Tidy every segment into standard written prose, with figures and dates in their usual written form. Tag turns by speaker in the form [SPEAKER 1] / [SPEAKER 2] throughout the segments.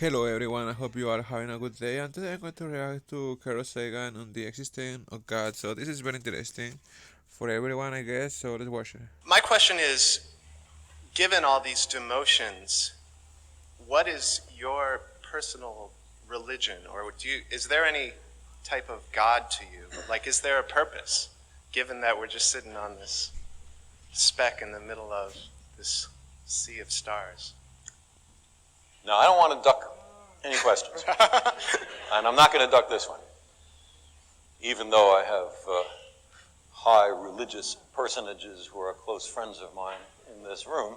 [SPEAKER 1] Hello everyone, I hope you are having a good day and today I'm going to react to Carl Sagan on the existence of God. So this is very interesting for everyone I guess, so let's watch it.
[SPEAKER 2] My question is, given all these demotions, what is your personal religion, or is there any type of God to you? Like, is there a purpose, given that we're just sitting on this speck in the middle of this sea of stars?
[SPEAKER 3] Now, I don't want to duck any questions, and I'm not going to duck this one, even though I have high religious personages who are close friends of mine in this room.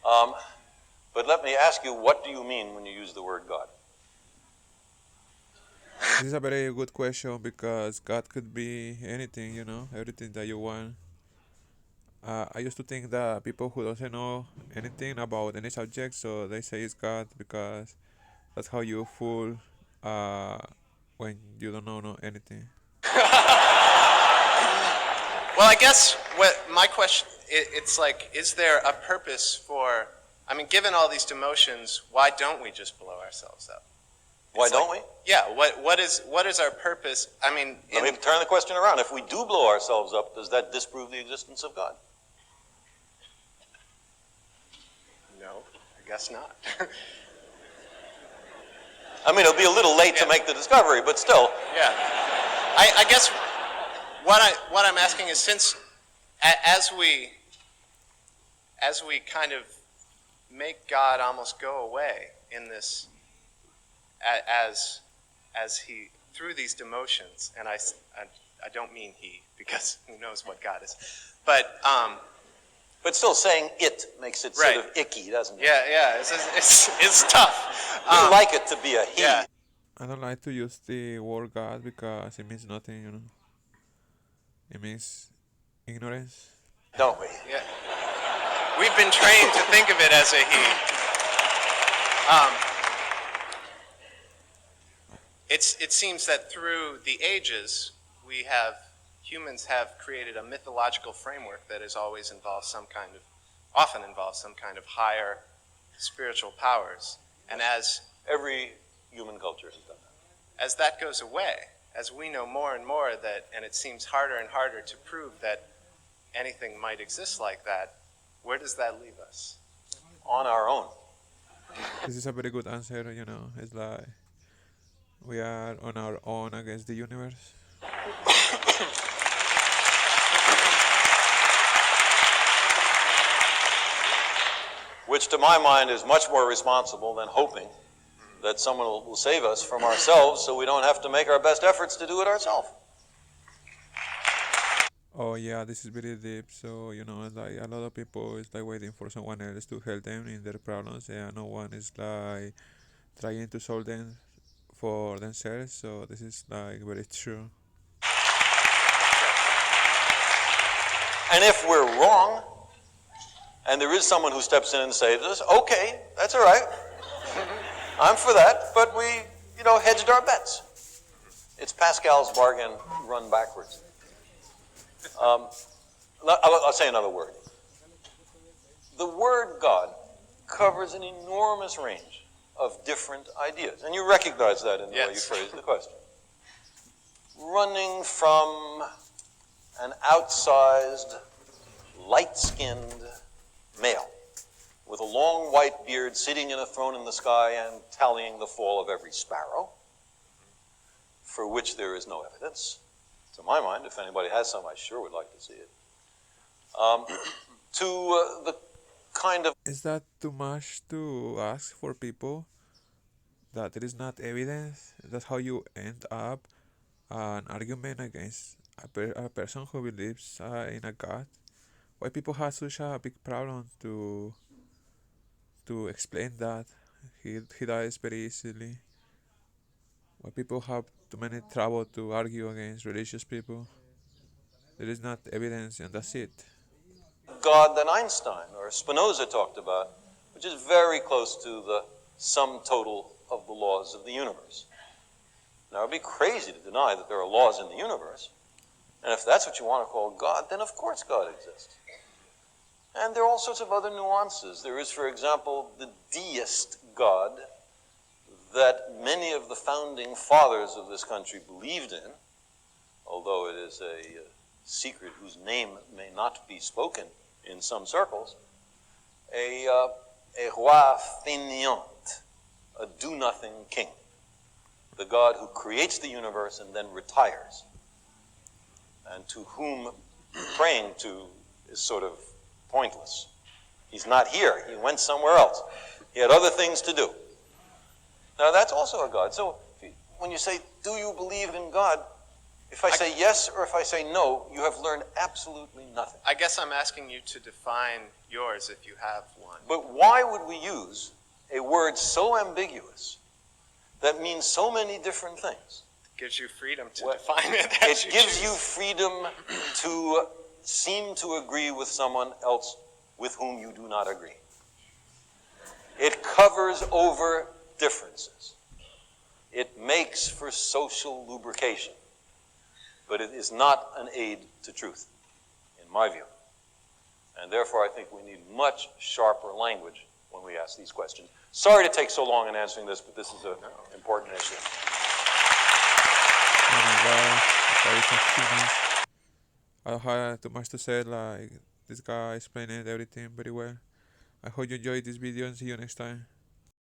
[SPEAKER 3] But let me ask you, what do you mean when you use the word God?
[SPEAKER 1] This is a very good question because God could be anything, everything that you want. I used to think that people who doesn't know anything about any subject, so they say it's God because that's how you fool uh, when you don't know anything.
[SPEAKER 2] Well, I guess what my question, it's like, is there a purpose for, I mean, given all these demotions, why don't we just blow ourselves up?
[SPEAKER 3] Why don't we?
[SPEAKER 2] Yeah, what is our purpose? I mean,
[SPEAKER 3] Let me turn the question around. If we do blow ourselves up, does that disprove the existence of God?
[SPEAKER 2] no, I guess not.
[SPEAKER 3] I mean, it'll be a little late to make the discovery, but still.
[SPEAKER 2] Yeah, I guess what I'm asking is, since as we kind of make God almost go away in this, as he through these demotions, and I don't mean he, because who knows what God is, but
[SPEAKER 3] still saying it makes it
[SPEAKER 2] Right.
[SPEAKER 3] sort of icky, doesn't it?
[SPEAKER 2] yeah, it's tough.
[SPEAKER 3] We like it to be a he.
[SPEAKER 2] Yeah.
[SPEAKER 1] I don't like to use the word God because it means nothing. It means ignorance.
[SPEAKER 3] Don't we?
[SPEAKER 2] Yeah. We've been trained to think of it as a he. It seems that through the ages, humans have created a mythological framework that has always involved often involves some kind of higher spiritual powers. And
[SPEAKER 3] Every human culture has done that.
[SPEAKER 2] as that goes away, as we know more and more that, and it seems harder and harder to prove that anything might exist like that, where does that leave us?
[SPEAKER 3] On our own.
[SPEAKER 1] This is a very good answer. It's like we are on our own against the universe.
[SPEAKER 3] Which to my mind is much more responsible than hoping that someone will save us from ourselves so we don't have to make our best efforts to do it ourselves.
[SPEAKER 1] Oh yeah, this is very deep. So it's like a lot of people is like waiting for someone else to help them in their problems, and no one is like trying to solve them for themselves. So this is like very true.
[SPEAKER 3] And if we're wrong, and there is someone who steps in and saves us, okay, that's all right. I'm for that, but we, hedged our bets. It's Pascal's bargain run backwards. I'll say another word. The word God covers an enormous range of different ideas, and you recognize that in the way you phrase the question. Running from an outsized, light-skinned male with a long white beard sitting in a throne in the sky and tallying the fall of every sparrow, for which there is no evidence. To my mind, if anybody has some, I sure would like to see it. To the kind of...
[SPEAKER 1] Is that too much to ask for people that there is not evidence? That's how you end up an argument against a person who believes in a God. Why people have such a big problem to explain that he dies very easily? Why people have too many trouble to argue against religious people? There is not evidence, and that's it.
[SPEAKER 3] God that Einstein or Spinoza talked about, which is very close to the sum total of the laws of the universe. Now, it would be crazy to deny that there are laws in the universe. And if that's what you want to call God, then of course God exists. And there are all sorts of other nuances. There is, for example, the deist God that many of the founding fathers of this country believed in, although it is a secret whose name may not be spoken in some circles, a roi fainéant, a do-nothing king, the God who creates the universe and then retires, and to whom praying to is sort of pointless. He's not here. He went somewhere else. He had other things to do. Now, that's also a God. So when you say, do you believe in God? If I say yes or if I say no, you have learned absolutely nothing.
[SPEAKER 2] I guess I'm asking you to define yours if you have one.
[SPEAKER 3] But why would we use a word so ambiguous that means so many different things?
[SPEAKER 2] It gives you freedom to define it as
[SPEAKER 3] It gives
[SPEAKER 2] choose.
[SPEAKER 3] you freedom to seem to agree with someone else with whom you do not agree. It covers over differences. It makes for social lubrication. But it is not an aid to truth, in my view. And therefore, I think we need much sharper language when we ask these questions. Sorry to take so long in answering this, but this is an important issue.
[SPEAKER 1] Oh my god, very confusing. I don't have too much to say, like, this guy explained everything very well. I hope you enjoyed this video and see you next time.